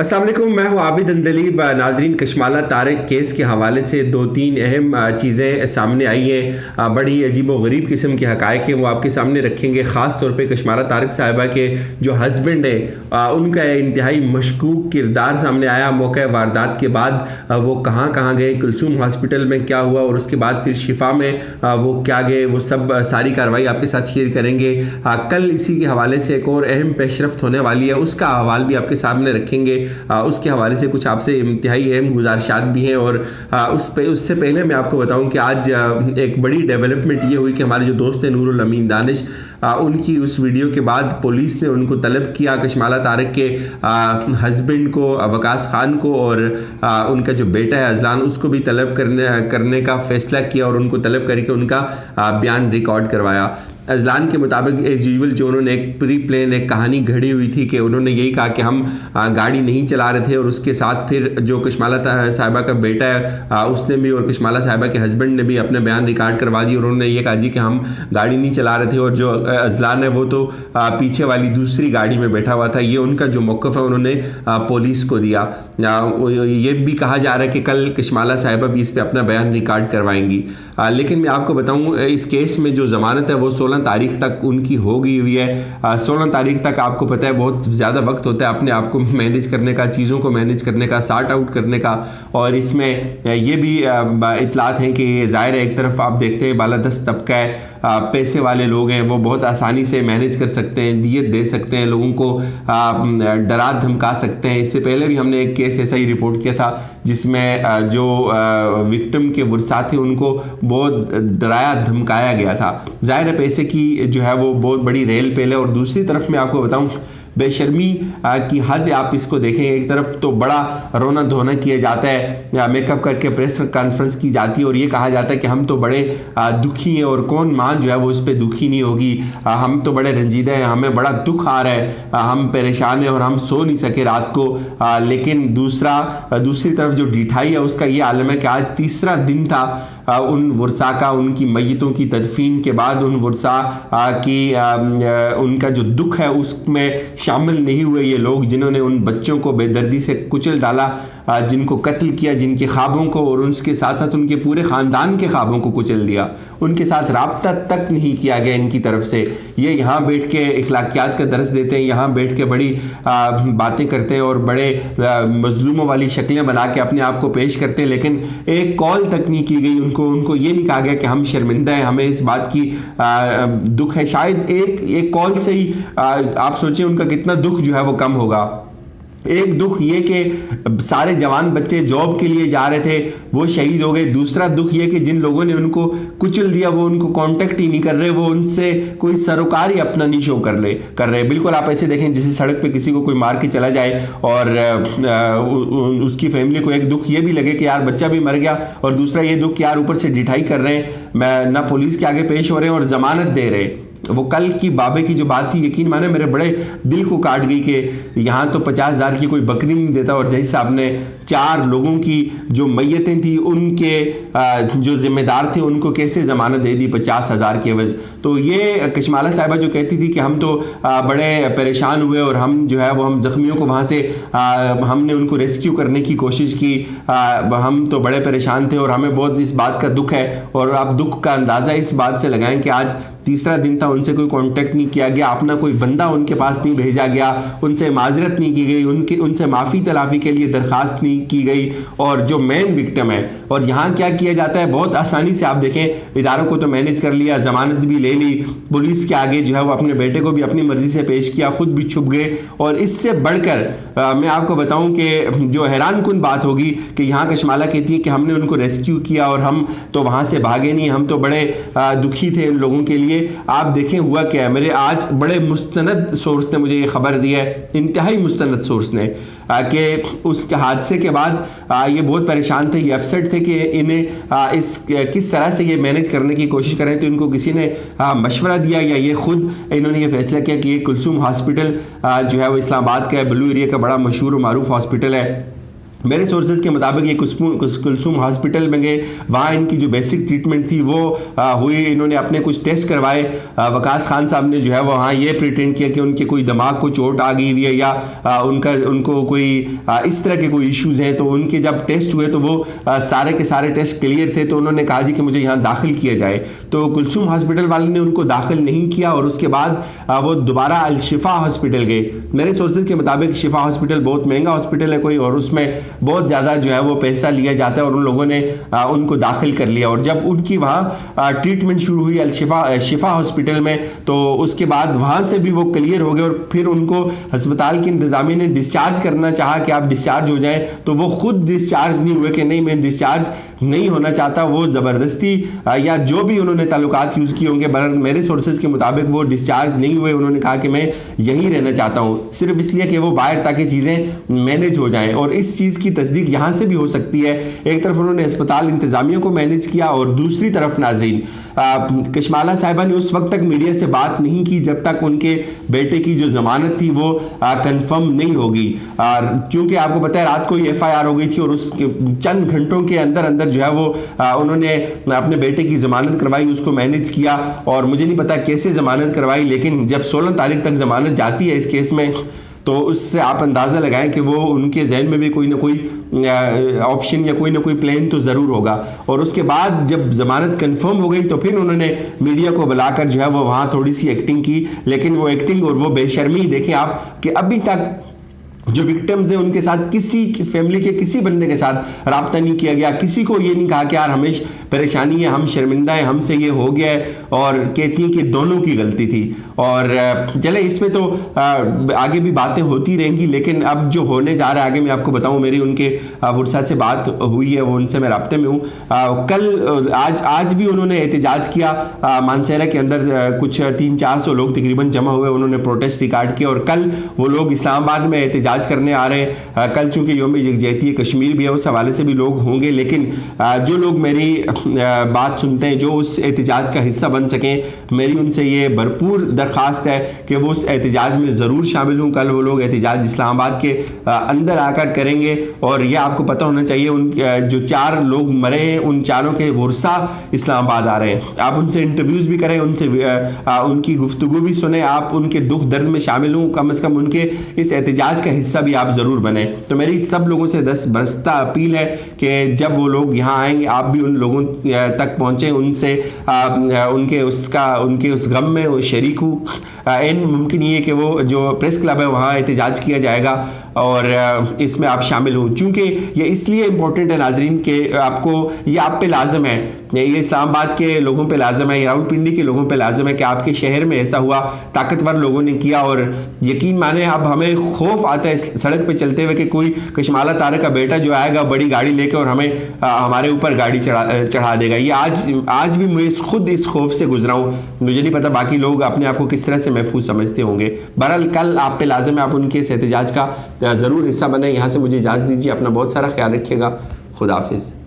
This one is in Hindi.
अस्सलाम वालेकुम, मैं हूँ आबिद अंदलीब। नाजरीन, कशमाला तारिक केस के हवाले से दो तीन अहम चीज़ें सामने आई हैं। बड़ी अजीब व गरीब किस्म के हक़ाइक़ हैं, वो आपके सामने रखेंगे। ख़ास तौर पे कशमाला तारिक साहिबा के जो हस्बैंड हैं उनका इंतहाई मशकूक किरदार सामने आया। मौके वारदात के बाद वो कहाँ कहाँ गए, कुलसूम हॉस्पिटल में क्या हुआ और उसके बाद फिर शिफा में वो क्या गए, वो सब सारी कार्रवाई आपके साथ शेयर करेंगे। कल इसी के हवाले से एक और अहम पेशरफ्त होने वाली है, उसका अहवाल भी आपके सामने रखेंगे। उसके हवाले से कुछ आपसे इंतहाई अहम गुजारिशात भी हैं। और उससे पहले मैं आपको बताऊं कि आज एक बड़ी डेवलपमेंट ये हुई कि हमारे जो दोस्त हैं नूरुल अमीन दानिश, उनकी उस वीडियो के बाद पुलिस ने उनको तलब किया, कशमाला तारिक के हस्बैंड को वकास खान को और उनका जो बेटा है अजलान, उसको भी तलब करने का फ़ैसला किया और उनको तलब करके उनका बयान रिकॉर्ड करवाया। अजलान के मुताबिक एज यूजुअल जो उन्होंने एक प्री प्लान एक कहानी घड़ी हुई थी कि उन्होंने यही कहा कि हम गाड़ी नहीं चला रहे थे, और उसके साथ फिर जो कशमाला साहिबा का बेटा है उसने भी और कशमाला साहिबा के हस्बैंड ने भी अपने बयान रिकॉर्ड करवा दिए और उन्होंने ये कहा जी कि हम गाड़ी नहीं चला रहे थे, और जो अजलान है वो तो पीछे वाली दूसरी गाड़ी में बैठा हुआ था। ये उनका जो मौक़िफ़ है उन्होंने पुलिस को दिया। ये भी कहा जा रहा है कि कल कशमाला साहिबा भी इस पर अपना बयान रिकॉर्ड करवाएंगी। लेकिन मैं आपको बताऊं, इस केस में जो ज़मानत है वो 16 तारीख तक उनकी हो गई हुई है। 16 तारीख तक आपको पता है बहुत ज़्यादा वक्त होता है अपने आप को मैनेज करने का, चीज़ों को मैनेज करने का, सार्ट आउट करने का। और इसमें ये भी इतलात हैं कि ज़ाहिर है एक तरफ आप देखते हैं बालादस्त तबका है, पैसे वाले लोग हैं, वो बहुत आसानी से मैनेज कर सकते हैं, दियत दे सकते हैं, लोगों को डरा धमका सकते हैं। इससे पहले भी हमने एक केस ऐसा ही रिपोर्ट किया था जिसमें जो विक्टिम के वर्सा थे उनको बहुत डराया धमकाया गया था। जाहिर है पैसे की जो है वो बहुत बड़ी रेल पेल है। और दूसरी तरफ मैं आपको बताऊं, बेशर्मी की हद आप इसको देखें। एक तरफ तो बड़ा रोना धोना किया जाता है, मेकअप करके प्रेस कॉन्फ्रेंस की जाती है और ये कहा जाता है कि हम तो बड़े दुखी हैं, और कौन मां जो है वो इस पे दुखी नहीं होगी, हम तो बड़े रंजीदा हैं, हमें बड़ा दुख आ रहा है, हम परेशान हैं और हम सो नहीं सके रात को। लेकिन दूसरी तरफ जो ढिठाई है उसका ये आलम है कि आज तीसरा दिन था उन वर्सा का, उनकी मैयतों की तदफीन के बाद उन वर्सा की उनका जो दुख है उसमें शामिल नहीं हुए ये लोग जिन्होंने उन बच्चों को बेदर्दी से कुचल डाला, जिनको कत्ल किया, जिनके ख्वाबों को और उसके साथ साथ उनके पूरे ख़ानदान के ख्वाबों को कुचल दिया। उनके साथ राब्ता तक नहीं किया गया इनकी तरफ से। ये यहाँ बैठ के इखलाकियात का दर्स देते हैं, यहाँ बैठ के बड़ी बातें करते हैं और बड़े मजलूमों वाली शक्लें बना के अपने आप को पेश करते हैं, लेकिन एक कॉल तक नहीं की गई उनको ये नहीं कहा गया कि हम शर्मिंदा हैं, हमें इस बात की दुख है। शायद एक कॉल से ही आप सोचें उनका कितना दुख जो है वो कम होगा। एक दुख ये कि सारे जवान बच्चे जॉब के लिए जा रहे थे, वो शहीद हो गए। दूसरा दुख ये कि जिन लोगों ने उनको कुचल दिया वो उनको कांटेक्ट ही नहीं कर रहे, वो उनसे कोई सरोकार ही अपना नहीं शो कर रहे। बिल्कुल आप ऐसे देखें जैसे सड़क पे किसी को कोई मार के चला जाए और उसकी फैमिली को एक दुख ये भी लगे कि यार बच्चा भी मर गया, और दूसरा ये दुख कि यार ऊपर से ढिठाई कर रहे हैं, मैं ना पुलिस के आगे पेश हो रहे हैं और जमानत दे रहे। वो कल की बाबे की जो बात थी, यकीन माने मेरे बड़े दिल को काट गई कि यहाँ तो 50,000 की कोई बकरी नहीं देता, और जैसे साहब ने 4 लोगों की जो मैयतें थी उनके जो जिम्मेदार थे उनको कैसे ज़मानत दे दी 50,000 की एवज। तो ये कशमाला साहिबा जो कहती थी कि हम तो बड़े परेशान हुए और हम जो है वो हम ज़ख्मियों को वहाँ से हमने उनको रेस्क्यू करने की कोशिश की, हम तो बड़े परेशान थे और हमें बहुत इस बात का दुख है। और आप दुख का अंदाज़ा इस बात से लगाएं कि आज तीसरा दिन था, उनसे कोई कांटेक्ट नहीं किया गया, अपना कोई बंदा उनके पास नहीं भेजा गया, उनसे माजरत नहीं की गई, उनसे माफ़ी तलाफ़ी के लिए दरख्वास्त नहीं की गई। और जो मेन विक्टिम है, और यहाँ क्या किया जाता है बहुत आसानी से आप देखें, इदारों को तो मैनेज कर लिया, ज़मानत भी ले ली, पुलिस के आगे जो है वो अपने बेटे को भी अपनी मर्जी से पेश किया, खुद भी छुप गए। और इससे बढ़कर मैं आपको बताऊं कि जो हैरान कुन बात होगी कि यहाँ कशमाला कहती है कि हमने उनको रेस्क्यू किया और हम तो वहाँ से भागे नहीं, हम तो बड़े दुखी थे उन लोगों के लिए। आप देखें हुआ क्या है। मेरे आज बड़े मुस्तनद सोर्स ने मुझे ये खबर दी है, इंतहाई मुस्तनद सोर्स ने, कि उस हादसे के बाद ये बहुत परेशान थे, ये अपसेट थे कि इन्हें किस तरह से ये मैनेज करने की कोशिश करें। तो इनको किसी ने मशवरा दिया या ये खुद इन्होंने ये फैसला किया कि ये कुलसूम हॉस्पिटल जो है वो इस्लामाबाद का है, ब्लू एरिया का बड़ा मशहूर और मारूफ हॉस्पिटल है, मेरे सोर्सेज के मुताबिक ये कुलसूम हॉस्पिटल में गए, वहाँ इनकी जो बेसिक ट्रीटमेंट थी वो हुई। इन्होंने अपने कुछ टेस्ट करवाए। वकास खान साहब ने जो है वो वहाँ ये प्रिटेंड किया कि उनके कोई दिमाग को चोट आ गई हुई है या उनको कोई इस तरह के कोई इश्यूज़ हैं। तो उनके जब टेस्ट हुए तो वो सारे के सारे टेस्ट क्लियर थे। तो उन्होंने कहा जी कि मुझे यहाँ दाखिल किया जाए। तो कुलसूम हॉस्पिटल वाले ने उनको दाखिल नहीं किया और उसके बाद वो दोबारा अल शिफा हॉस्पिटल गए। मेरे सोर्सेज के मुताबिक शिफा हॉस्पिटल बहुत महंगा हॉस्पिटल है कोई, और उसमें बहुत ज़्यादा जो है वो पैसा लिया जाता है, और उन लोगों ने उनको दाखिल कर लिया। और जब उनकी वहाँ ट्रीटमेंट शुरू हुई अल शिफा हॉस्पिटल में, तो उसके बाद वहाँ से भी वो क्लियर हो गए और फिर उनको अस्पताल की इंतज़ामिया ने डिस्चार्ज करना चाहा कि आप डिस्चार्ज हो जाएं, तो वो खुद डिस्चार्ज नहीं हुए कि नहीं मैं डिस्चार्ज नहीं होना चाहता। वो ज़बरदस्ती या जो भी उन्होंने ताल्लुकात यूज़ किए होंगे, पर मेरे सोर्सेज के मुताबिक वो डिस्चार्ज नहीं हुए। उन्होंने कहा कि मैं यहीं रहना चाहता हूँ, सिर्फ इसलिए कि वो बाहर ताकि चीज़ें मैनेज हो जाएं। और इस चीज़ की तस्दीक यहाँ से भी हो सकती है। एक तरफ उन्होंने अस्पताल इंतज़ामिया को मैनेज किया और दूसरी तरफ नाजरीन कशमाला साहिबा ने उस वक्त तक मीडिया से बात नहीं की जब तक उनके बेटे की जो जमानत थी वो कंफर्म नहीं होगी। क्योंकि आपको पता है रात को ही FIR हो गई थी और उस चंद घंटों के अंदर अंदर जो है वो उन्होंने अपने बेटे की जमानत करवाई, उसको मैनेज किया। और मुझे नहीं पता कैसे जमानत करवाई, लेकिन जब 16 तारीख तक जमानत जाती है इस केस में, तो उससे आप अंदाज़ा लगाएं कि वो उनके जहन में भी कोई ना कोई ऑप्शन या कोई ना कोई प्लान तो ज़रूर होगा। और उसके बाद जब ज़मानत कंफर्म हो गई तो फिर उन्होंने मीडिया को बुलाकर जो है वो वहाँ थोड़ी सी एक्टिंग की, लेकिन वो एक्टिंग और वो बेशर्मी देखें आप कि अभी तक जो विक्टिम्स हैं उनके साथ किसी फैमिली के किसी बंदे के साथ रब्ता नहीं किया गया। किसी को ये नहीं कहा कि यार हमें परेशानी है, हम शर्मिंदा हैं, हमसे ये हो गया है, और कहती हैं कि दोनों की गलती थी। और चले इसमें तो आगे भी बातें होती रहेंगी, लेकिन अब जो होने जा रहा है आगे मैं आपको बताऊं। मेरी उनके फुर्सत से बात हुई है, वो उनसे मैं राब्ते में हूँ। कल आज भी उन्होंने एहतजाज किया मानसेरा के अंदर। कुछ 300-400 लोग तकरीबन जमा हुए, उन्होंने प्रोटेस्ट रिकॉर्ड किया और कल वो लोग इस्लामाबाद में एहतजाज करने आ रहे हैं। कल चूँकि यौम यकजहती कश्मीर भी है, उस हवाले से भी लोग होंगे। लेकिन जो लोग मेरी बात सुनते हैं, जो उस एहतजाज का हिस्सा बन सकें, मेरी उनसे ये भरपूर दरख्वास्त है कि वो उस एहतजाज में ज़रूर शामिल हों। कल वो लोग एहतजाज इस्लामाबाद के अंदर आकर करेंगे। और ये आपको पता होना चाहिए उन जो 4 लोग मरे हैं उन चारों के वर्सा इस्लामाबाद आ रहे हैं। आप उनसे इंटरव्यूज़ भी करें, उनसे उनकी गुफ्तगू भी सुने, आप उनके दुख दर्द में शामिल हों, कम से कम उनके इस एहतजाज का हिस्सा भी आप ज़रूर बने। तो मेरी सब लोगों से 10 बरसता अपील है कि जब वो लोग यहाँ आएंगे आप भी उन लोगों तक पहुँचे, उनसे उनके उस गम में वो शरीक हूँ। मुमकिन ये कि वो जो प्रेस क्लब है वहाँ एहतजाज किया जाएगा और इसमें आप शामिल हों। चूँकि ये इसलिए इम्पोर्टेंट है नाजरीन कि आपको ये आप पे लाजम है, ये इस्लामाबाद के लोगों पे लाजम है, ये रावलपिंडी के लोगों पे लाजम है कि आपके शहर में ऐसा हुआ, ताकतवर लोगों ने किया। और यकीन माने अब हमें खौफ आता है सड़क पे चलते हुए कि कोई कशमाला तारक का बेटा जो आएगा बड़ी गाड़ी लेकर और हमें हमारे ऊपर गाड़ी चढ़ा देगा। ये आज भी मैं खुद इस खौफ से गुजरा हूँ। मुझे नहीं पता बाकी लोग अपने आप को किस तरह से महफूज समझते होंगे। बहरहाल कल आप पे लाजम है आप उनके इस एहतजाज का ज़रूर हिस्सा बने। यहाँ से मुझे इजाज़त दीजिए, अपना बहुत सारा ख्याल रखिएगा। खुदा हाफिज़।